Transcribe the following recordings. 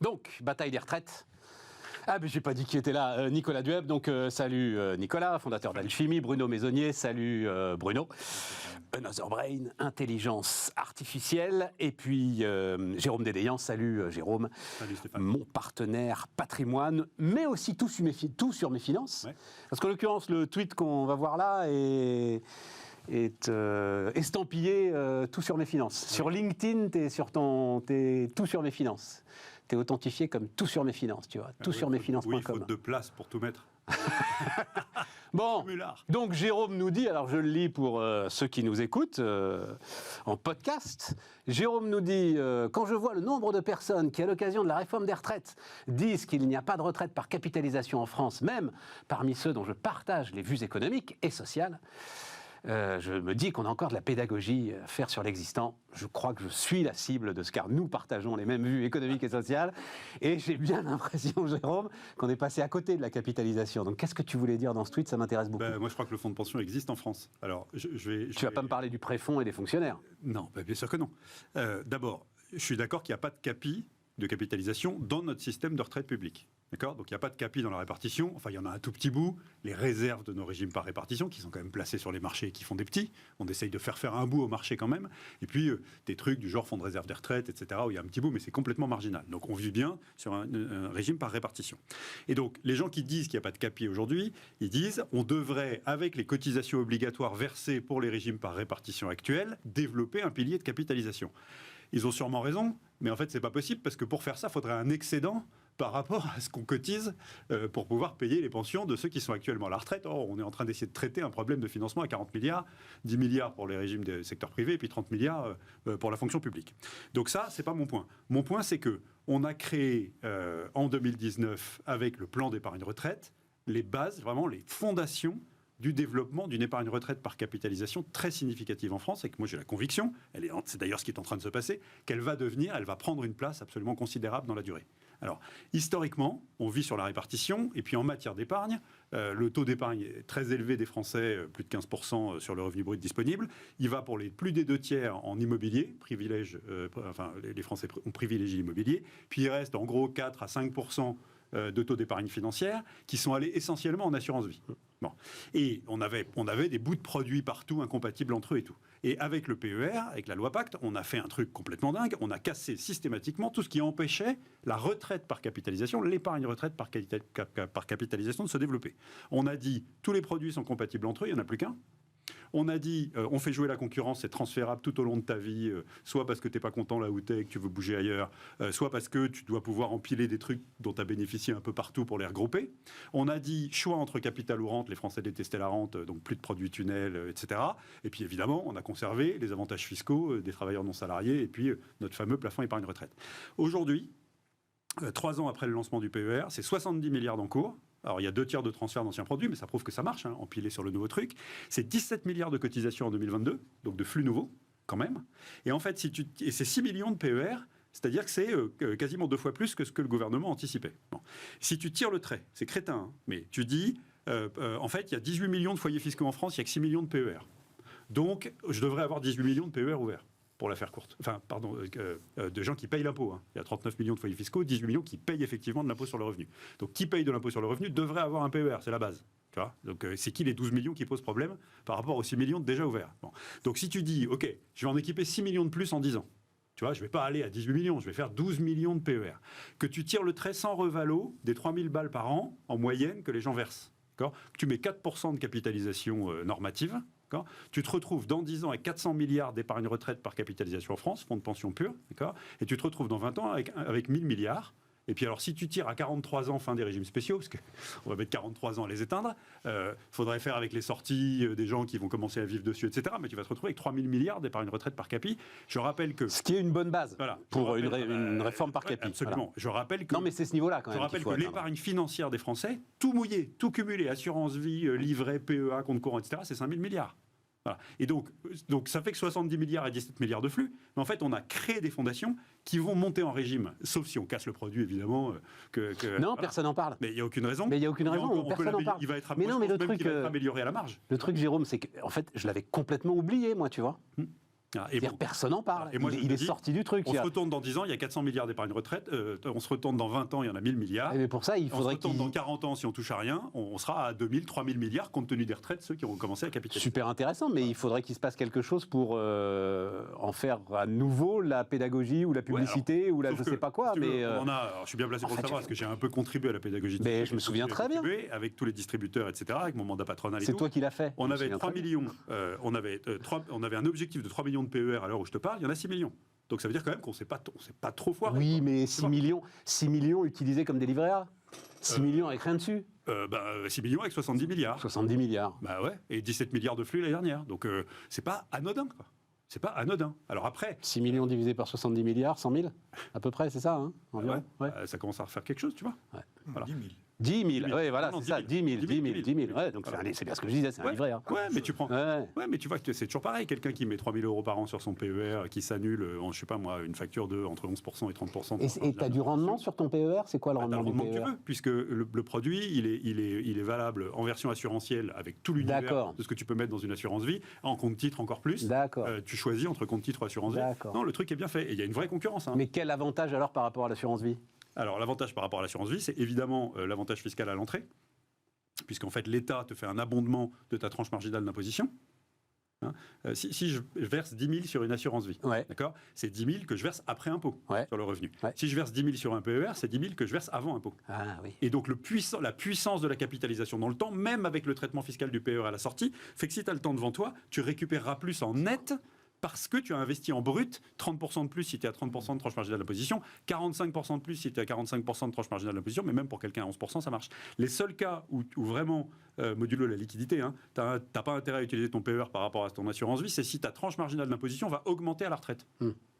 Donc, bataille des retraites. Ah, mais j'ai pas dit qui était là. Nicolas Dueb, donc salut Nicolas, fondateur d'Alchimie. Bruno Maisonnier, salut Bruno. Another Brain, intelligence artificielle. Et puis Jérôme Dédéian, salut Jérôme. Salut Stéphane. Mon partenaire patrimoine, mais aussi tout sur mes finances. Ouais. Parce qu'en l'occurrence, le tweet qu'on va voir là est estampillé tout sur mes finances. Ouais. Sur LinkedIn, t'es tout sur mes finances. T'es authentifié comme tout sur mes finances, tu vois. Tout sur mesfinances.com. Oui, il faut 2 places pour tout mettre. Bon, donc Jérôme nous dit, alors je le lis pour ceux qui nous écoutent en podcast, Jérôme nous dit, quand je vois le nombre de personnes qui, à l'occasion de la réforme des retraites, disent qu'il n'y a pas de retraite par capitalisation en France, même parmi ceux dont je partage les vues économiques et sociales, je me dis qu'on a encore de la pédagogie à faire sur l'existant. Je crois que je suis la cible de ce, car nous partageons les mêmes vues économiques et sociales. Et j'ai bien l'impression, Jérôme, qu'on est passé à côté de la capitalisation. Donc, qu'est-ce que tu voulais dire dans ce tweet? Ça m'intéresse beaucoup. Moi, je crois que le fonds de pension existe en France. Alors, tu vas pas me parler du préfonds et des fonctionnaires? Non, bien sûr que non. D'abord, je suis d'accord qu'il n'y a pas de capi de capitalisation dans notre système de retraite publique. D'accord ? Donc il n'y a pas de capi dans la répartition. Enfin, il y en a un tout petit bout. Les réserves de nos régimes par répartition, qui sont quand même placées sur les marchés et qui font des petits. On essaye de faire un bout au marché quand même. Et puis, des trucs du genre fonds de réserve des retraites, etc., où il y a un petit bout, mais c'est complètement marginal. Donc on vit bien sur un régime par répartition. Et donc, les gens qui disent qu'il n'y a pas de capi aujourd'hui, ils disent on devrait, avec les cotisations obligatoires versées pour les régimes par répartition actuels, développer un pilier de capitalisation. Ils ont sûrement raison, mais en fait, c'est pas possible, parce que pour faire ça, il faudrait un excédent par rapport à ce qu'on cotise pour pouvoir payer les pensions de ceux qui sont actuellement à la retraite. Or, on est en train d'essayer de traiter un problème de financement à 40 milliards, 10 milliards pour les régimes du secteur privé et puis 30 milliards pour la fonction publique. Donc ça, c'est pas mon point. Mon point, c'est que on a créé en 2019, avec le plan d'épargne retraite, les bases, vraiment les fondations du développement d'une épargne retraite par capitalisation très significative en France, et que moi j'ai la conviction, c'est d'ailleurs ce qui est en train de se passer, elle va prendre une place absolument considérable dans la durée. Alors, historiquement, on vit sur la répartition, et puis en matière d'épargne, le taux d'épargne est très élevé des Français, plus de 15% sur le revenu brut disponible. Il va pour les plus des 2/3 en immobilier, les Français ont privilégié l'immobilier, puis il reste en gros 4 à 5% de taux d'épargne financière qui sont allés essentiellement en assurance vie. Bon. Et on avait des bouts de produits partout incompatibles entre eux et tout. Et avec le PER, avec la loi Pacte, on a fait un truc complètement dingue. On a cassé systématiquement tout ce qui empêchait la retraite par capitalisation, l'épargne retraite par capitalisation de se développer. On a dit tous les produits sont compatibles entre eux, il n'y en a plus qu'un. On a dit, on fait jouer la concurrence, c'est transférable tout au long de ta vie, soit parce que tu n'es pas content là où tu es, que tu veux bouger ailleurs, soit parce que tu dois pouvoir empiler des trucs dont tu as bénéficié un peu partout pour les regrouper. On a dit, choix entre capital ou rente, les Français détestaient la rente, donc plus de produits tunnels, etc. Et puis évidemment, on a conservé les avantages fiscaux des travailleurs non salariés, et puis notre fameux plafond épargne retraite. Aujourd'hui, 3 ans après le lancement du PER, c'est 70 milliards d'encours. Alors, il y a 2/3 de transferts d'anciens produits, mais ça prouve que ça marche, empilé sur le nouveau truc. C'est 17 milliards de cotisations en 2022, donc de flux nouveaux, quand même. Et en fait, et c'est 6 millions de PER, c'est-à-dire que c'est quasiment 2 fois plus que ce que le gouvernement anticipait. Bon. Si tu tires le trait, c'est crétin, mais tu dis, en fait, il y a 18 millions de foyers fiscaux en France, il n'y a que 6 millions de PER. Donc, je devrais avoir 18 millions de PER ouverts. Pour la faire courte. Enfin, pardon, de gens qui payent l'impôt. Il y a 39 millions de foyers fiscaux, 18 millions qui payent effectivement de l'impôt sur le revenu. Donc, qui paye de l'impôt sur le revenu devrait avoir un PER, c'est la base. Tu vois. Donc, c'est qui les 12 millions qui posent problème par rapport aux 6 millions déjà ouverts. Bon. Donc, si tu dis, OK, je vais en équiper 6 millions de plus en 10 ans. Tu vois, je ne vais pas aller à 18 millions, je vais faire 12 millions de PER. Que tu tires le trait sans revalo des 3000 balles par an, en moyenne, que les gens versent. Que tu mets 4% de capitalisation normative. Tu te retrouves dans 10 ans avec 400 milliards d'épargne retraite par capitalisation en France, fonds de pension pur, et tu te retrouves dans 20 ans avec 1000 milliards. Et puis alors, si tu tires à 43 ans, fin des régimes spéciaux, parce qu'on va mettre 43 ans à les éteindre, faudrait faire avec les sorties des gens qui vont commencer à vivre dessus, etc. Mais tu vas te retrouver avec 3000 milliards d'épargne retraite par capi. Je rappelle que... Ce qui est une bonne base pour une réforme par capi. Absolument. Voilà. Je rappelle que... Non, mais c'est ce niveau-là quand même. Je rappelle que l'épargne financière des Français, tout mouillé, tout cumulé, assurance vie, livret, PEA, compte courant, etc., c'est 5000 milliards. Voilà. Et donc, ça fait que 70 milliards et 17 milliards de flux. Mais en fait, on a créé des fondations qui vont monter en régime, sauf si on casse le produit, évidemment. Non, voilà. Personne n'en parle. Mais il n'y a aucune raison. Mais il n'y a aucune raison. Personne n'en parle. Il va être, mais non, mais le truc, va être amélioré à la marge. Le truc, Jérôme, c'est que, en fait, je l'avais complètement oublié, moi, tu vois. C'est-à-dire personne n'en parle. Et moi, il est sorti du truc. On se retourne dans 10 ans, il y a 400 milliards d'épargne retraite. On se retourne dans 20 ans, il y en a 1000 milliards. Mais pour ça, il faudrait on se retourne dans 40 ans, si on touche à rien, on sera à 2000, 3000 milliards compte tenu des retraites, ceux qui ont commencé à capitaliser. Super intéressant, mais il faudrait qu'il se passe quelque chose pour en faire à nouveau la pédagogie ou la publicité ou la je ne sais pas quoi. Mais je suis bien placé pour le savoir parce que j'ai un peu contribué à la pédagogie. Mais je me souviens très bien. Avec tous les distributeurs, etc., avec mon mandat patronal et tout. C'est toi qui l'as fait. On avait 3 millions, on avait un objectif de 3 millions de PER à l'heure où je te parle, il y en a 6 millions. Donc ça veut dire quand même qu'on ne s'est pas trop foiré. Oui, mais 6 millions utilisés comme des livrets A. 6 millions avec rien dessus. 6 millions avec 70 milliards. 70 milliards. Bah ouais, et 17 milliards de flux l'année dernière. Donc c'est pas anodin, quoi. C'est pas anodin. Alors après... 6 millions divisé par 70 milliards, 100 000 à peu près, c'est ça environ. Ouais. Ça commence à refaire quelque chose, tu vois. Ouais. Voilà. 10 000, oui, voilà, c'est ça, 10 000. Ouais, donc voilà. C'est bien ce que je disais, c'est un livret. Ouais, mais tu prends. Ouais, mais tu vois que c'est toujours pareil. Quelqu'un qui met 3 000 € par an sur son PER, qui s'annule, je sais pas moi, une facture de entre 11% et 30%. Et tu as du rendement sur ton PER? C'est quoi le rendement du PER? Que tu veux, puisque le produit, il est valable en version assurantielle avec tout l'univers de ce que tu peux mettre dans une assurance vie, en compte titre encore plus. D'accord. Tu choisis entre compte titre ou assurance vie. Non, le truc est bien fait. Et il y a une vraie concurrence. Mais quel avantage alors par rapport à l'assurance vie? Alors l'avantage par rapport à l'assurance vie, c'est évidemment l'avantage fiscal à l'entrée, puisqu'en fait l'État te fait un abondement de ta tranche marginale d'imposition. Si je verse 10 000 sur une assurance vie, d'accord, c'est 10 000 que je verse après impôt sur le revenu. Si je verse 10 000 sur un PER, c'est 10 000 que je verse avant impôt. Ah, oui. Et donc la puissance de la capitalisation dans le temps, même avec le traitement fiscal du PER à la sortie, fait que si tu as le temps devant toi, tu récupéreras plus en net parce que tu as investi en brut 30% de plus si tu es à 30% de tranche marginale d'imposition, 45% de plus si tu es à 45% de tranche marginale d'imposition, mais même pour quelqu'un à 11%, ça marche. Les seuls cas où vraiment, modulo la liquidité, tu n'as pas intérêt à utiliser ton PER par rapport à ton assurance vie, c'est si ta tranche marginale d'imposition va augmenter à la retraite.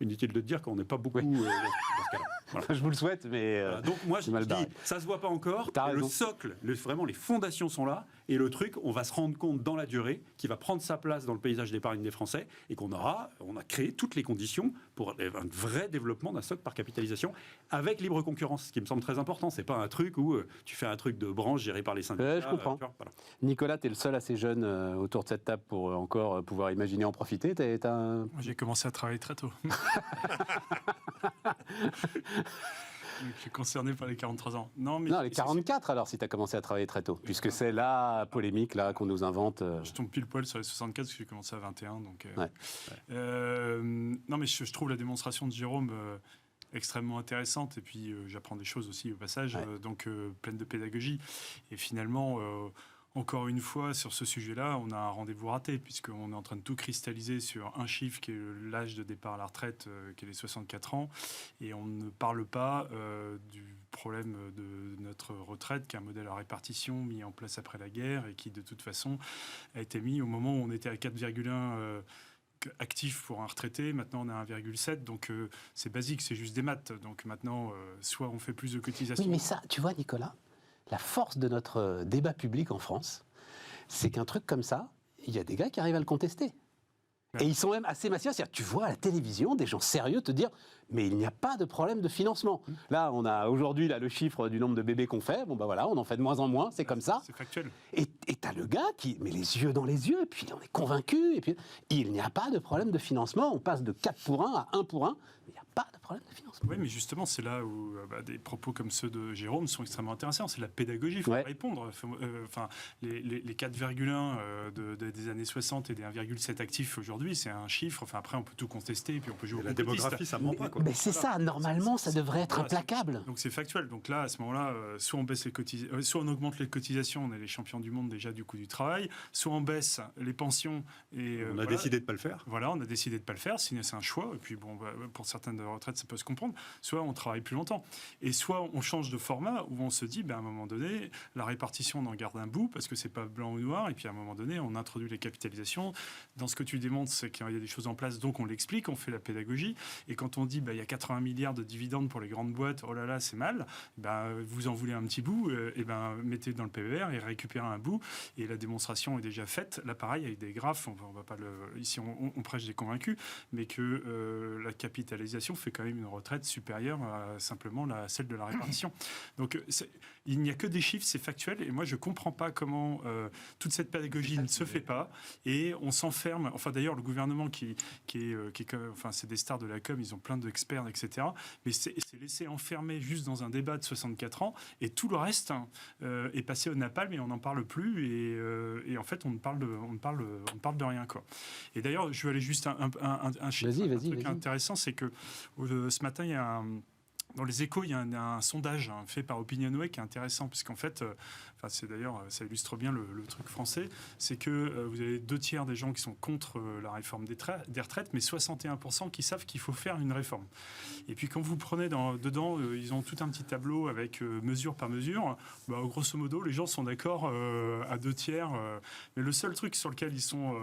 Inutile de te dire qu'on n'est pas beaucoup dans ce cas-là. Voilà. Je vous le souhaite, mais... Donc moi, je dis, ça ne se voit pas encore. Le socle, vraiment, les fondations sont là. Et le truc, on va se rendre compte dans la durée qu'il va prendre sa place dans le paysage d'épargne des Français et on a créé toutes les conditions pour un vrai développement d'un socle par capitalisation avec libre concurrence, ce qui me semble très important. C'est pas un truc où tu fais un truc de branche géré par les syndicats. Je comprends. Nicolas, tu es le seul assez jeune autour de cette table pour encore pouvoir imaginer en profiter. Moi, j'ai commencé à travailler très tôt. Je suis concerné par les 43 ans. Non, les 44 alors, si tu as commencé à travailler très tôt, puisque c'est la polémique là qu'on nous invente. Je tombe pile poil sur les 64 parce que j'ai commencé à 21. Donc, non, mais je trouve la démonstration de Jérôme extrêmement intéressante et puis j'apprends des choses aussi au passage, donc pleine de pédagogie. Et finalement... encore une fois, sur ce sujet-là, on a un rendez-vous raté, puisqu'on est en train de tout cristalliser sur un chiffre qui est l'âge de départ à la retraite, qui est les 64 ans, et on ne parle pas du problème de notre retraite, qui est un modèle à répartition mis en place après la guerre, et qui, de toute façon, a été mis au moment où on était à 4,1 actifs pour un retraité, maintenant on est à 1,7, donc c'est basique, c'est juste des maths. Donc maintenant, soit on fait plus de cotisations... Oui, mais ça, tu vois, Nicolas, la force de notre débat public en France, c'est qu'un truc comme ça, il y a des gars qui arrivent à le contester. Et ils sont même assez massifs. C'est-à-dire, tu vois à la télévision des gens sérieux te dire mais il n'y a pas de problème de financement. Là, on a aujourd'hui le chiffre du nombre de bébés qu'on fait. Bon, ben voilà, on en fait de moins en moins, c'est comme ça. C'est factuel. Et t'as le gars qui met les yeux dans les yeux, et puis on est convaincu, et puis il n'y a pas de problème de financement. On passe de 4 pour 1 à 1 pour 1. Il n'y a pas de problème de financement. Oui, mais justement, c'est là où des propos comme ceux de Jérôme sont extrêmement intéressants. C'est la pédagogie, il faut répondre. Enfin, les 4,1 des années 60 et des 1,7 actifs aujourd'hui, c'est un chiffre. Enfin, après, on peut tout contester, et puis on peut jouer au la démographie, ça ment pas. Quoi. Mais c'est ça, normalement, ça devrait être implacable. Donc c'est factuel. Donc là, à ce moment-là, soit on baisse soit on augmente les cotisations, on est les champions du monde déjà du coût du travail, soit on baisse les pensions. Et, on a décidé de ne pas le faire. Voilà, on a décidé de ne pas le faire, c'est un choix. Et puis, bon, pour certaines retraites, ça peut se comprendre. Soit on travaille plus longtemps. Et soit on change de format où on se dit, à un moment donné, la répartition, on en garde un bout parce que c'est pas blanc ou noir. Et puis à un moment donné, on introduit les capitalisations. Dans ce que tu démontres, c'est qu'il y a des choses en place, donc on l'explique, on fait la pédagogie. Et quand on dit, il y a 80 milliards de dividendes pour les grandes boîtes, oh là là, c'est mal, vous en voulez un petit bout, mettez dans le PER et récupérez un bout. et la démonstration est déjà faite. Là, pareil, avec des graphes, on va pas ici, on prêche des convaincus, mais que la capitalisation fait quand même une retraite supérieure à simplement celle de la répartition. Donc, il n'y a que des chiffres, c'est factuel, et moi, je comprends pas comment toute cette pédagogie ne se fait pas, et on s'enferme. Enfin, d'ailleurs, le gouvernement enfin, c'est des stars de la com, ils ont plein d'experts, etc. Mais c'est laissé enfermer juste dans un débat de 64 ans, et tout le reste est passé au napalm, et on n'en parle plus, et en fait, on ne parle de rien, quoi. Et d'ailleurs, je vais aller juste un truc intéressant, c'est que ce matin, il y a dans les Échos, il y a un sondage fait par Opinionway qui est intéressant, puisqu'en fait, c'est d'ailleurs, ça illustre bien le truc français, c'est que vous avez 2/3 des gens qui sont contre la réforme des retraites, mais 61% qui savent qu'il faut faire une réforme. Et puis quand vous prenez dedans, ils ont tout un petit tableau avec mesure par mesure. Grosso modo, les gens sont d'accord à 2/3. Mais le seul truc sur lequel ils sont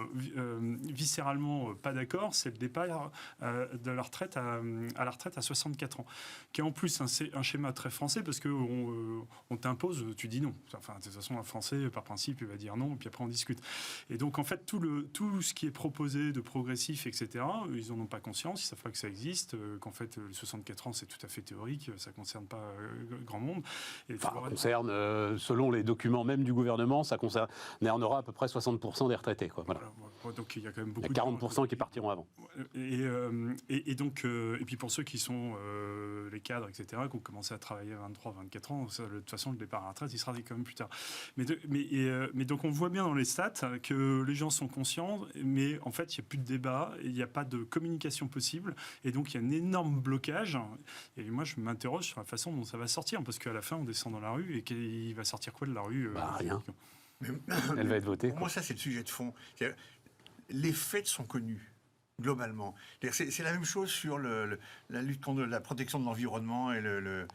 viscéralement pas d'accord, c'est le départ de la retraite à la retraite à 64 ans. Qui est en plus un schéma très français, parce qu'on t'impose, tu dis non. Enfin, de toute façon, un Français, par principe, il va dire non, et puis après on discute. Et donc, en fait, tout ce qui est proposé de progressif, etc., ils n'en ont pas conscience, ils ne savent pas que ça existe, qu'en fait, les 64 ans, c'est tout à fait théorique, ça ne concerne pas grand monde. Et concerne, selon les documents même du gouvernement, ça concernera à peu près 60% des retraités, quoi. Voilà. Donc, il y a quand même beaucoup. Il y a 40% qui partiront avant. Et puis pour ceux qui sont les cadres, etc., qui ont commencé à travailler à 23, 24 ans, de toute façon, le départ à la retraite, il sera quand même plus tard. Mais donc, on voit bien dans les stats que les gens sont conscients, mais en fait, il n'y a plus de débat, il n'y a pas de communication possible, et donc, il y a un énorme blocage. Et moi, je m'interroge sur la façon dont ça va sortir, parce qu'à la fin, on descend dans la rue, et qu'il va sortir quoi de la rue Rien. Elle va être votée. Pour moi, ça, c'est le sujet de fond. Les faits sont connus. Globalement. C'est la même chose sur la lutte contre la protection de l'environnement et le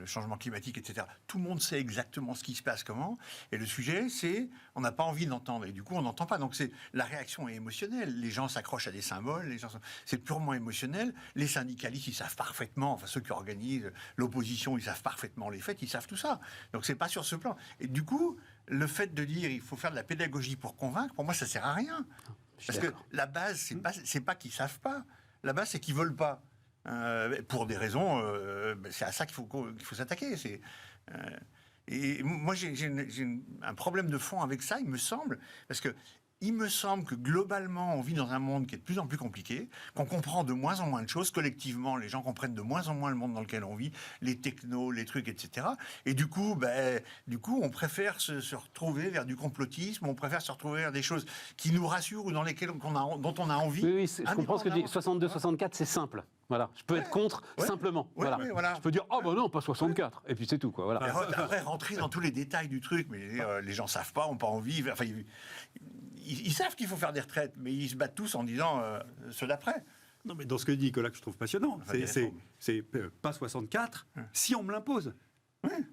changement climatique, etc. Tout le monde sait exactement ce qui se passe, comment. Et le sujet, c'est on n'a pas envie d'entendre. Et du coup, on n'entend pas. Donc, la réaction est émotionnelle. Les gens s'accrochent à des symboles. C'est purement émotionnel. Les syndicalistes, ils savent parfaitement, enfin, ceux qui organisent l'opposition, ils savent parfaitement les faits, ils savent tout ça. Donc, c'est pas sur ce plan. Et du coup, le fait de dire il faut faire de la pédagogie pour convaincre, pour moi, ça sert à rien. Parce que la base, c'est pas qu'ils savent pas. La base, c'est qu'ils veulent pas. Pour des raisons, c'est à ça qu'il faut s'attaquer. Et moi, j'ai un problème de fond avec ça, il me semble, parce que il me semble que globalement, on vit dans un monde qui est de plus en plus compliqué, qu'on comprend de moins en moins de choses. Collectivement, les gens comprennent de moins en moins le monde dans lequel on vit, les technos, les trucs, etc. Et du coup, on préfère se retrouver vers du complotisme, on préfère se retrouver vers des choses qui nous rassurent ou dans lesquelles dont on a envie. Oui, je comprends ce que tu dis. 62-64, c'est simple. Voilà, je peux être contre simplement. Voilà. Je peux dire non, pas 64, et puis c'est tout, quoi. Voilà. Après, rentrer dans tous les détails du truc, mais les gens savent pas, ont pas envie. Enfin, ils savent qu'il faut faire des retraites, mais ils se battent tous en disant ceux d'après. Non, mais dans ce que dit Nicolas, que je trouve passionnant, c'est pas 64 si on me l'impose.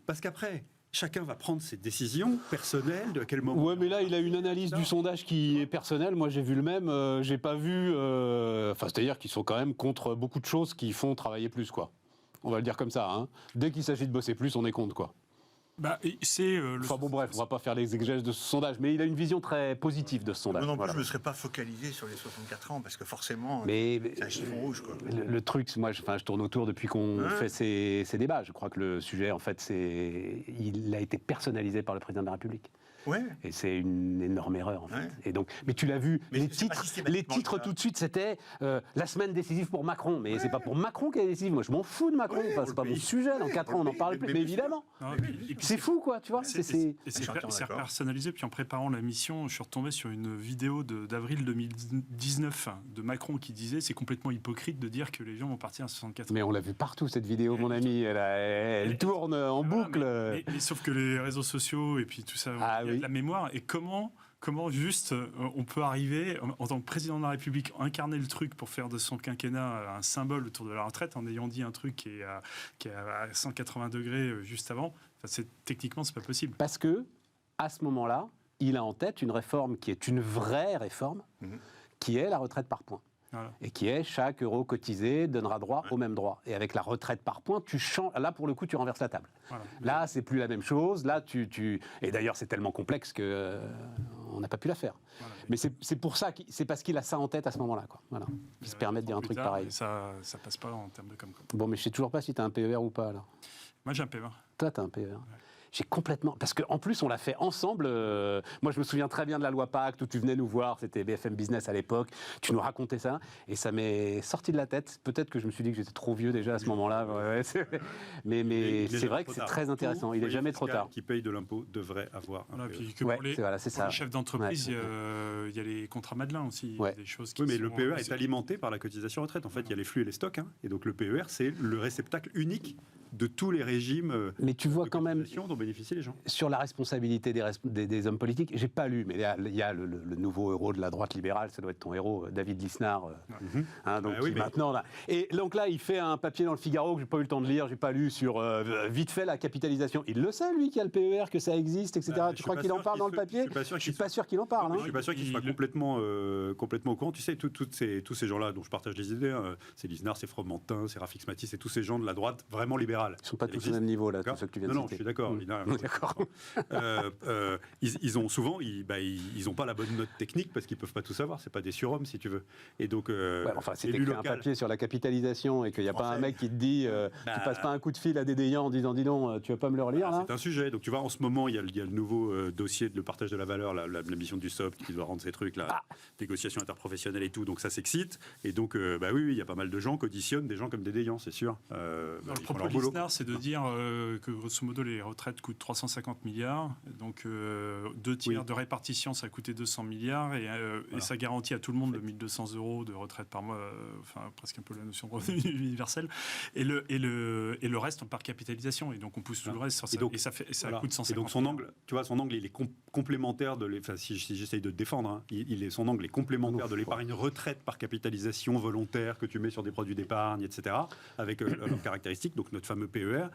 Parce qu'après, chacun va prendre ses décisions personnelles, de quel moment... Ouais, mais là, il a une analyse du sondage qui est personnelle. Moi, j'ai vu le même. J'ai pas vu... c'est-à-dire qu'ils sont quand même contre beaucoup de choses qui font travailler plus, quoi. On va le dire comme ça. Hein. Dès qu'il s'agit de bosser plus, on est contre, quoi. Bref, on va pas faire les exégèses de ce sondage, mais il a une vision très positive de ce sondage. Moi non plus, je me serais pas focalisé sur les 64 ans, parce que forcément, c'est un chiffon rouge, quoi. Le truc, moi, je tourne autour depuis qu'on fait ces débats. Je crois que le sujet, en fait, il a été personnalisé par le président de la République. Ouais. Et c'est une énorme erreur, en fait. Et donc, mais tu l'as vu, les titres tout de suite, c'était la semaine décisive pour Macron. Mais c'est pas pour Macron qui est décisive. Moi, je m'en fous de Macron. C'est pas mon sujet. Dans 4 ans, on n'en parle plus. Mais évidemment. C'est fou, quoi, tu vois. C'est personnalisé. Puis en préparant la mission, je suis retombé sur une vidéo d'avril 2019 de Macron qui disait c'est complètement hypocrite de dire que les gens vont partir à 64 ans. Mais on l'a vu partout, cette vidéo, mon ami. Elle tourne en boucle. Mais sauf que les réseaux sociaux et puis tout ça, la mémoire. Et comment juste on peut arriver, en tant que président de la République, incarner le truc pour faire de son quinquennat un symbole autour de la retraite en ayant dit un truc qui est à 180 degrés juste avant. Techniquement, c'est pas possible. Parce que, à ce moment-là, il a en tête une réforme qui est une vraie réforme, qui est la retraite par points. Voilà. Et qui est chaque euro cotisé donnera droit au même droit. Et avec la retraite par points, tu changes. Là, pour le coup, tu renverses la table. Voilà. Là, c'est plus la même chose. Là, et d'ailleurs, c'est tellement complexe que on n'a pas pu la faire. Voilà. Mais c'est pour ça, c'est parce qu'il a ça en tête à ce moment-là, quoi. Voilà. Il se permet de dire un truc pareil. Ça passe pas en termes de com. Bon, mais je sais toujours pas si tu as un PER ou pas, alors. Moi, j'ai un PER. Toi, tu as un PER. J'ai complètement... Parce qu'en plus, on l'a fait ensemble. Moi, je me souviens très bien de la loi Pacte où tu venais nous voir. C'était BFM Business à l'époque. Tu nous racontais ça. Et ça m'est sorti de la tête. Peut-être que je me suis dit que j'étais trop vieux déjà à ce moment-là. Mais c'est vrai que c'est très intéressant. Il n'est jamais trop tard. Qui paye de l'impôt devrait avoir un PER. Puis que pour les chefs d'entreprise, il y a les contrats Madelin aussi. Ouais. Des choses qui mais le PER est alimenté par la cotisation retraite. En fait, il y a les flux et les stocks. Et donc, le PER, c'est le réceptacle unique de tous les régimes mais tu vois quand même dont bénéficient les gens. Sur la responsabilité des hommes politiques, j'ai pas lu, mais il y a le nouveau héros de la droite libérale, ça doit être ton héros, David Lisnard, maintenant là. Et donc là, il fait un papier dans le Figaro que j'ai pas eu le temps de lire, j'ai pas lu sur vite fait la capitalisation. Il le sait lui qu'il y a le PER, que ça existe, etc. Tu crois qu'il en parle dans le papier? Je suis pas sûr qu'il en parle. Je suis pas sûr qu'il soit complètement au courant. Tu sais, tous ces gens-là dont je partage les idées, c'est Lisnard, c'est Fromentin, c'est Rafik Smati, c'est tous ces gens de la droite vraiment libérale. Ils sont pas tous au même niveau là, tous ceux que tu viens de citer. Non, je suis d'accord. D'accord. Ils ont souvent, ils ont pas la bonne note technique parce qu'ils peuvent pas tout savoir. C'est pas des surhommes si tu veux. Et donc, si t'écris un papier sur la capitalisation et qu'il n'y a pas un mec qui te dit, tu passes pas un coup de fil à des déyants en disant, dis donc, tu vas pas me le relire là. C'est un sujet. Donc tu vois, en ce moment, il y a le nouveau dossier de le partage de la valeur, la mission du SOP qui doit rendre ces trucs là, négociations interprofessionnelles et tout. Donc ça s'excite. Et donc, oui, il y a pas mal de gens qui auditionnent des gens comme des déyants, c'est sûr. Le propos de Lisnard, c'est de dire que grosso modo les retraites coûtent 350 milliards, donc 2 tiers de répartition ça a coûté 200 milliards et ça garantit à tout le monde de 1200 euros de retraite par mois, presque un peu la notion de revenu universel, et le reste par capitalisation, et donc on pousse tout le reste sur ça, et ça coûte 150 et donc son angle, tu vois, son angle il est complémentaire si j'essaye de te défendre, son angle est complémentaire de l'épargne retraite par capitalisation volontaire que tu mets sur des produits d'épargne, etc., avec leurs caractéristiques, donc notre fameux PER.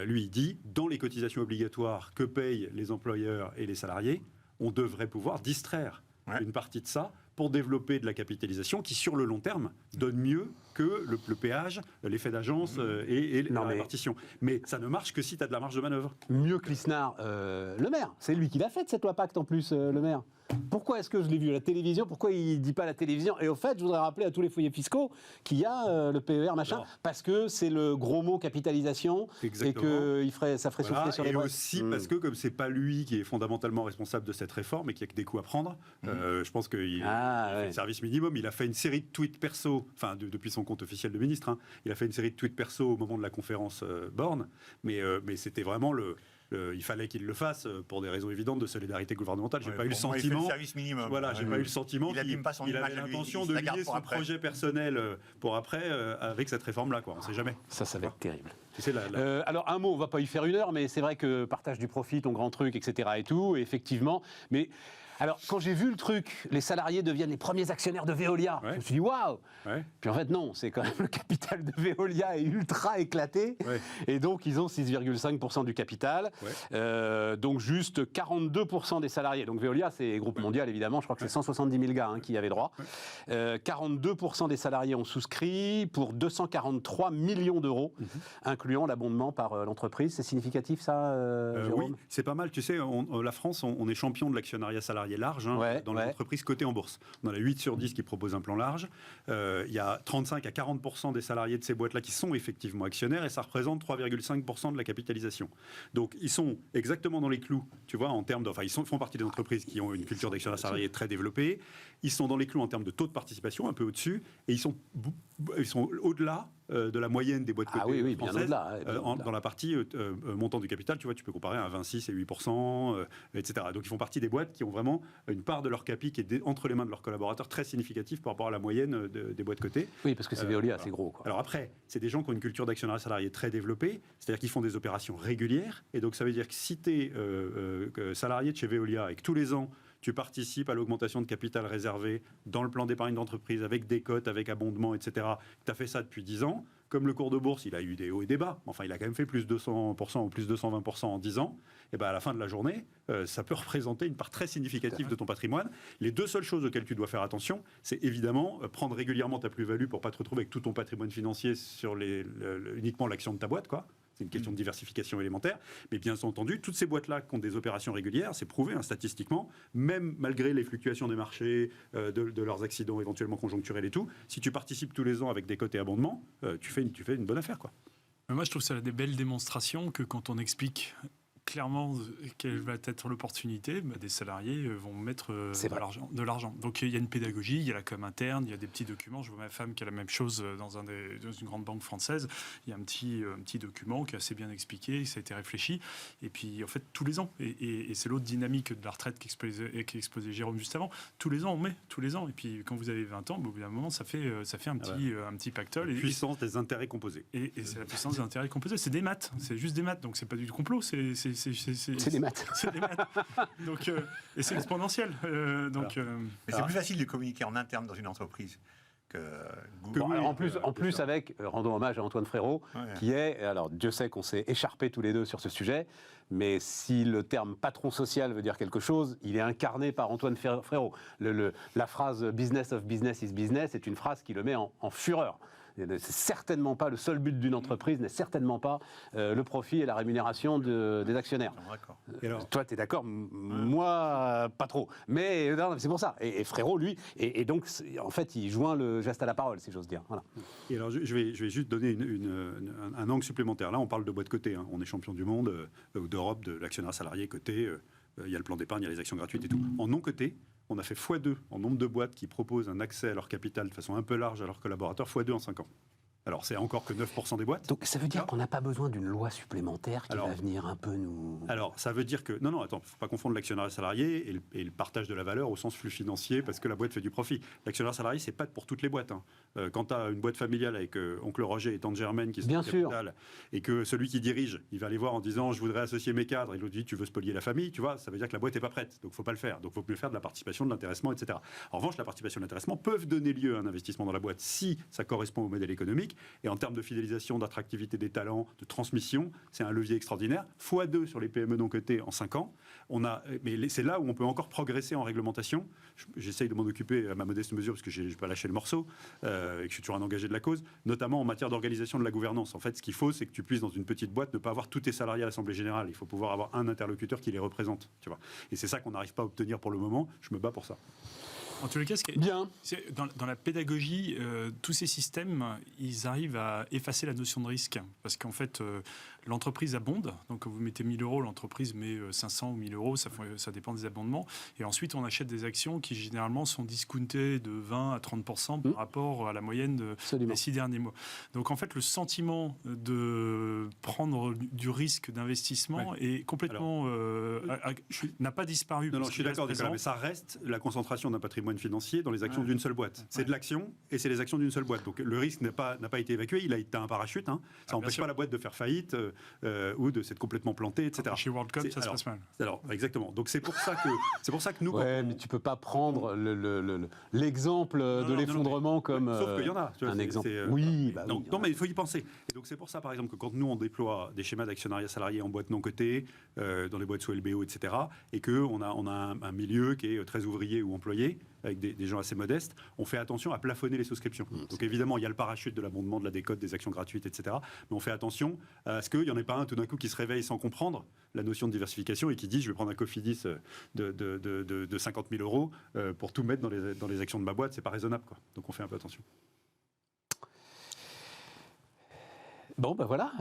Lui, il dit, dans les cotisations obligatoires que payent les employeurs et les salariés, on devrait pouvoir distraire une partie de ça pour développer de la capitalisation qui, sur le long terme, donne mieux que le péage, l'effet d'agence et la répartition. Mais ça ne marche que si tu as de la marge de manœuvre. Mieux que Lisnard, le maire. C'est lui qui l'a faite, cette loi Pacte, en plus, le maire. Pourquoi est-ce que je l'ai vu à la télévision? Pourquoi il ne dit pas à la télévision? Et au fait, je voudrais rappeler à tous les foyers fiscaux qu'il y a le PER, machin, non. Parce que c'est le gros mot capitalisation. Exactement. Et que ça ferait souffler sur les bras. Et aussi parce que, comme c'est pas lui qui est fondamentalement responsable de cette réforme et qu'il y a que des coups à prendre, je pense qu'il fait le service minimum. Il a fait une série de tweets perso, depuis son compte officiel de ministre, il a fait une série de tweets perso au moment de la conférence Borne, mais c'était vraiment il fallait qu'il le fasse pour des raisons évidentes de solidarité gouvernementale. J'ai pas eu le sentiment. Service minimum. Voilà, j'ai pas eu le sentiment qu'il avait l'intention de lier son projet personnel pour après avec cette réforme-là. On ne sait jamais. Ça va être terrible. Tu sais, alors un mot, on va pas y faire une heure, mais c'est vrai que partage du profit, ton grand truc, etc. et tout, effectivement. Mais alors, quand j'ai vu le truc, les salariés deviennent les premiers actionnaires de Veolia. Je me suis dit, waouh! Puis en fait, non, c'est quand même le capital de Veolia est ultra éclaté. Et donc, ils ont 6,5% du capital. Donc, juste 42% des salariés. Donc, Veolia, c'est groupe mondial, évidemment. Je crois que c'est 170 000 gars qui y avaient droit. 42% des salariés ont souscrit pour 243 millions d'euros, incluant l'abondement par l'entreprise. C'est significatif, ça, Jérôme? Oui, c'est pas mal. Tu sais, la France, on est champion de l'actionnariat salarié large dans les entreprises cotées en bourse. On en a 8 sur 10 qui proposent un plan large. Il y a 35 à 40% des salariés de ces boîtes-là qui sont effectivement actionnaires et ça représente 3,5% de la capitalisation. Donc, ils sont exactement dans les clous, tu vois, en termes ils font partie des entreprises qui ont une culture d'actionnariat salarié très développée. Ils sont dans les clous en termes de taux de participation, un peu au-dessus, et ils sont au-delà de la moyenne des boîtes cotées françaises, bien au-delà, dans la partie montant du capital. Tu vois, tu peux comparer à 26 et 8%, etc. Donc, ils font partie des boîtes qui ont vraiment une part de leur capi qui est entre les mains de leurs collaborateurs très significative par rapport à la moyenne des boîtes cotées. Oui, parce que c'est Veolia, c'est gros. Alors après, c'est des gens qui ont une culture d'actionnariat salarié très développée, c'est-à-dire qu'ils font des opérations régulières, et donc ça veut dire que si tu es salarié de chez Veolia et que tous les ans, tu participes à l'augmentation de capital réservé dans le plan d'épargne d'entreprise, avec des cotes, avec abondement, etc. Tu as fait ça depuis 10 ans. Comme le cours de bourse, il a eu des hauts et des bas, enfin, il a quand même fait plus de 200% ou plus de 220% en 10 ans, et ben à la fin de la journée, ça peut représenter une part très significative de ton patrimoine. Les deux seules choses auxquelles tu dois faire attention, c'est évidemment prendre régulièrement ta plus-value pour ne pas te retrouver avec tout ton patrimoine financier sur uniquement l'action de ta boîte, quoi. C'est une question de diversification élémentaire. Mais bien entendu, toutes ces boîtes-là qui ont des opérations régulières, c'est prouvé statistiquement, même malgré les fluctuations des marchés, de leurs accidents éventuellement conjoncturels et tout, si tu participes tous les ans avec des cotes et abondements, tu fais une bonne affaire, quoi. Moi, je trouve ça des belles démonstrations que quand on explique clairement quelle va être l'opportunité, des salariés vont mettre de l'argent. Donc il y a une pédagogie, il y a la com interne, il y a des petits documents. Je vois ma femme qui a la même chose dans une grande banque française. Il y a un petit document qui est assez bien expliqué, ça a été réfléchi. Et puis en fait, tous les ans, et c'est l'autre dynamique de la retraite qu'exposait Jérôme juste avant, tous les ans on met, tous les ans. Et puis quand vous avez 20 ans, au bout d'un moment, ça fait un petit pactole. La puissance des intérêts composés. Et c'est la puissance des intérêts composés. C'est des maths, c'est juste des maths, donc c'est pas du complot, c'est des maths. C'est des maths. Donc, et c'est exponentiel. Mais c'est plus facile de communiquer en interne dans une entreprise que Bon, alors en plus avec, rendons hommage à Antoine Frérot, qui est, alors Dieu sait qu'on s'est écharpés tous les deux sur ce sujet, mais si le terme patron social veut dire quelque chose, il est incarné par Antoine Frérot. La phrase « business of business is business » est une phrase qui le met en fureur. C'est certainement pas le seul but d'une entreprise, n'est certainement pas le profit et la rémunération des actionnaires. Toi, tu es d'accord, moi, pas trop. Mais non, c'est pour ça. Et Frérot, lui, et donc, en fait, il joint le geste à la parole, si j'ose dire. Voilà. Et alors, je vais juste donner un angle supplémentaire. Là, on parle de boîte cotée. Hein. On est champion du monde ou d'Europe de l'actionnaire salarié coté. Il y a le plan d'épargne, il y a les actions gratuites et tout. En non coté, on a fait x2 en nombre de boîtes qui proposent un accès à leur capital de façon un peu large à leurs collaborateurs, x2 en 5 ans. Alors, c'est encore que 9% des boîtes. Donc, ça veut dire qu'on n'a pas besoin d'une loi supplémentaire qui va venir un peu nous... Alors, ça veut dire que... Non, attends, il ne faut pas confondre l'actionnaire salarié et le partage de la valeur au sens flux financier parce que la boîte fait du profit. L'actionnaire salarié, ce n'est pas pour toutes les boîtes. Hein. Quand tu as une boîte familiale avec oncle Roger et tante Germaine qui sont au capital et que celui qui dirige, il va aller voir en disant « je voudrais associer mes cadres » et l'autre dit « tu veux spolier la famille », tu vois, ça veut dire que la boîte n'est pas prête. Donc, il ne faut pas le faire. Donc, il faut plus faire de la participation, de l'intéressement, etc. En revanche, la participation et l'intéressement peuvent donner lieu à un investissement dans la boîte si ça correspond au modèle économique. Et en termes de fidélisation, d'attractivité des talents, de transmission, c'est un levier extraordinaire. x2 sur les PME non cotées en 5 ans. Mais c'est là où on peut encore progresser en réglementation. J'essaye de m'en occuper à ma modeste mesure parce que je n'ai pas lâché le morceau et que je suis toujours un engagé de la cause, notamment en matière d'organisation de la gouvernance. En fait, ce qu'il faut, c'est que tu puisses, dans une petite boîte, ne pas avoir tous tes salariés à l'Assemblée Générale. Il faut pouvoir avoir un interlocuteur qui les représente. Tu vois. Et c'est ça qu'on n'arrive pas à obtenir pour le moment. Je me bats pour ça. En tous les cas, dans la pédagogie, tous ces systèmes, ils arrivent à effacer la notion de risque. Parce qu'en fait, l'entreprise abonde. Donc, quand vous mettez 1 000 €, l'entreprise met 500 ou 1 000 €. Ça dépend des abondements. Et ensuite, on achète des actions qui, généralement, sont discountées de 20 à 30% par rapport à la moyenne des 6 derniers mois. Donc, en fait, le sentiment de prendre du risque d'investissement est complètement... n'a pas disparu. Non, je suis d'accord, Nicolas, mais ça reste la concentration d'un patrimoine financier dans les actions d'une seule boîte. C'est de l'action et c'est les actions d'une seule boîte. Donc, le risque n'a pas été évacué. Il a été un parachute. Hein. Ça n'empêche pas la boîte de faire faïte. Ou de s'être complètement planté, etc. Chez WorldCom, ça se passe mal. Alors, exactement. Donc, c'est pour ça que nous... Ouais, mais tu peux pas prendre l'exemple de l'effondrement comme sauf qu'il y en a. Un exemple. Non, mais il faut y penser. Et donc, c'est pour ça, par exemple, que quand nous, on déploie des schémas d'actionnariat salarié en boîte non cotée, dans les boîtes sous LBO, etc., et qu'on a un milieu qui est très ouvrier ou employé, avec des gens assez modestes, on fait attention à plafonner les souscriptions. Donc évidemment, il y a le parachute de l'abondement, de la décote, des actions gratuites, etc. Mais on fait attention à ce qu'il n'y en ait pas un tout d'un coup qui se réveille sans comprendre la notion de diversification et qui dit je vais prendre un Cofidis de 50 000 € pour tout mettre dans les actions de ma boîte, c'est pas raisonnable, quoi. Donc on fait un peu attention. Bon, ben voilà.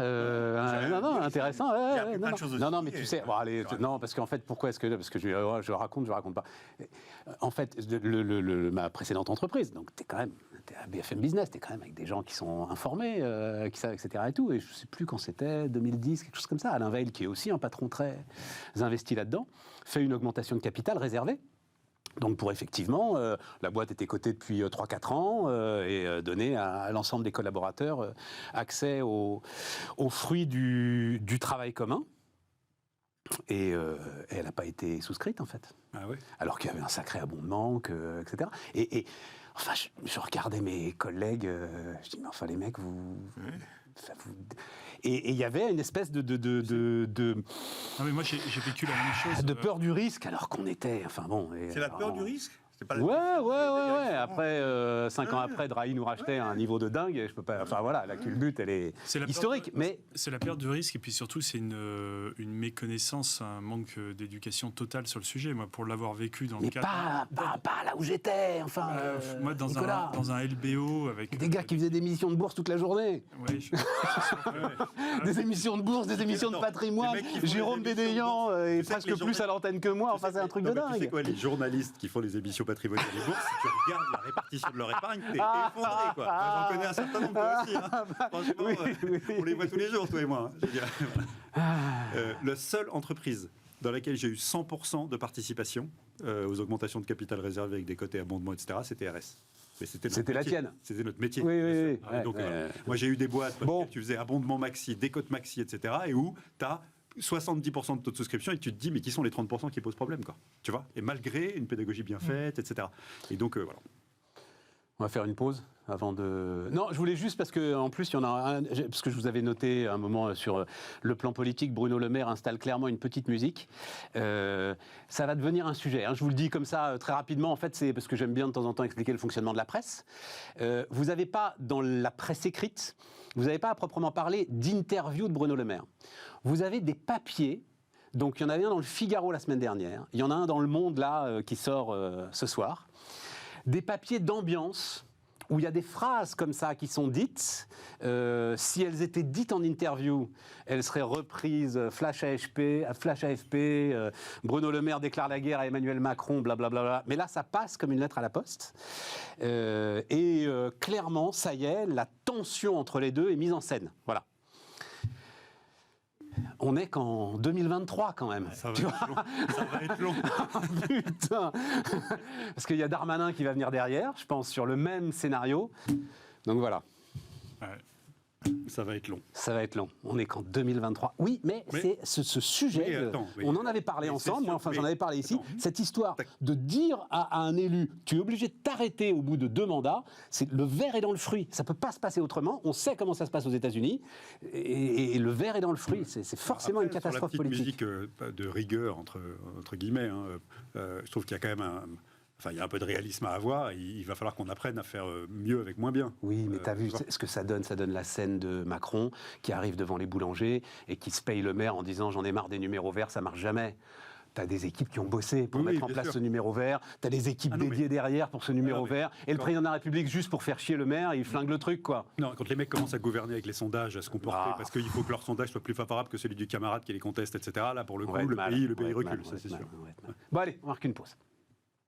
Intéressant. Non, mais tu sais, bon, allez, non, parce qu'en fait, pourquoi est-ce que... Parce que je raconte pas. En fait, ma précédente entreprise, donc t'es à BFM Business, t'es quand même avec des gens qui sont informés, qui savent, etc. et tout. Et je sais plus quand c'était, 2010, quelque chose comme ça. Alain Veil, qui est aussi un patron très investi là-dedans, fait une augmentation de capital réservée. Donc pour effectivement, la boîte était cotée depuis 3-4 ans et donnait à l'ensemble des collaborateurs accès aux fruits du travail commun. Et elle n'a pas été souscrite, en fait. Ah ouais. Alors qu'il y avait un sacré abondement, etc. Et enfin, je regardais mes collègues, je dis, mais enfin, les mecs, Et il y avait une espèce de Non, mais moi, j'ai vécu la même chose. de peur du risque, alors qu'on était... Enfin bon... C'est la peur du risque? C'est pas la Ouais. Après, 5 ans après, Drahi nous rachetait à un niveau de dingue. Je peux pas... Enfin voilà, la culbute, elle est historique. Mais c'est la perte du risque, et puis surtout, c'est une méconnaissance, un manque d'éducation totale sur le sujet. Moi, pour l'avoir vécu dans le mais cadre... pas là où j'étais, enfin... moi, dans un LBO avec... Des gars qui faisaient des émissions de bourse toute la journée. Ouais, Des émissions de bourse, des émissions de patrimoine. Jérôme Bédéian est presque plus à l'antenne que moi. Enfin, c'est un truc de dingue. Tu sais quoi, les journalistes qui font les émissions patrimoniales des bourses, si tu regardes la répartition de leur épargne, t'es effondré, quoi. Moi, j'en connais un certain nombre, toi aussi. Hein. Franchement, on les voit tous les jours, toi et moi. Hein, je veux dire. La seule entreprise dans laquelle j'ai eu 100% de participation aux augmentations de capital réservé avec des cotés abondements, etc., c'était RS. C'était la tienne. C'était notre métier. Oui. Donc, moi, j'ai eu des boîtes où tu faisais abondement maxi, décote maxi, etc., et où tu as 70% de taux de souscription et tu te dis, mais qui sont les 30% qui posent problème, quoi. Tu vois? Et malgré une pédagogie bien faite, etc. Et donc, voilà. On va faire une pause avant de... Non, je voulais juste, parce qu'en plus, il y en a un... Parce que je vous avais noté un moment sur le plan politique, Bruno Le Maire installe clairement une petite musique. Ça va devenir un sujet. Hein. Je vous le dis comme ça, très rapidement. En fait, c'est parce que j'aime bien de temps en temps expliquer le fonctionnement de la presse. Vous n'avez pas, dans la presse écrite, vous n'avez pas à proprement parler d'interview de Bruno Le Maire. Vous avez des papiers. Donc, il y en avait un dans le Figaro la semaine dernière. Il y en a un dans Le Monde, là, qui sort ce soir. Des papiers d'ambiance où il y a des phrases comme ça qui sont dites. Si elles étaient dites en interview, elles seraient reprises flash AFP, Bruno Le Maire déclare la guerre à Emmanuel Macron, blablabla. Mais là, ça passe comme une lettre à la poste. Clairement, ça y est, la tension entre les deux est mise en scène. Voilà. On n'est qu'en 2023 quand même. Ça va être long. Putain. Parce qu'il y a Darmanin qui va venir derrière, je pense, sur le même scénario. Donc voilà. Ouais. Ça va être long. Ça va être long. On n'est qu'en 2023. Oui, mais c'est ce sujet. On en avait parlé ensemble. Moi, enfin, j'en avais parlé ici. Cette histoire de dire à un élu, tu es obligé de t'arrêter au bout de 2 mandats. C'est le verre est dans le fruit. Ça peut pas se passer autrement. On sait comment ça se passe aux États-Unis. Et le verre est dans le fruit. C'est forcément une catastrophe politique. Sur la petite musique de rigueur entre guillemets. Hein, je trouve qu'il y a quand même il y a un peu de réalisme à avoir. Il va falloir qu'on apprenne à faire mieux avec moins bien. Oui, mais tu as vu ce que ça donne? Ça donne la scène de Macron qui arrive devant les boulangers et qui se paye le maire en disant « j'en ai marre des numéros verts, ça marche jamais ». Tu as des équipes qui ont bossé pour mettre en place ce numéro vert. Tu as des équipes dédiées derrière pour ce numéro vert. Et le président de la République, juste pour faire chier le maire, il flingue le truc, quoi. Non, quand les mecs commencent à gouverner avec les sondages, à se comporter, parce qu'il faut que leur sondage soit plus favorable que celui du camarade qui les conteste, etc. Là, pour le coup, le pays recule, ça c'est sûr. Bon, allez, on marque une pause.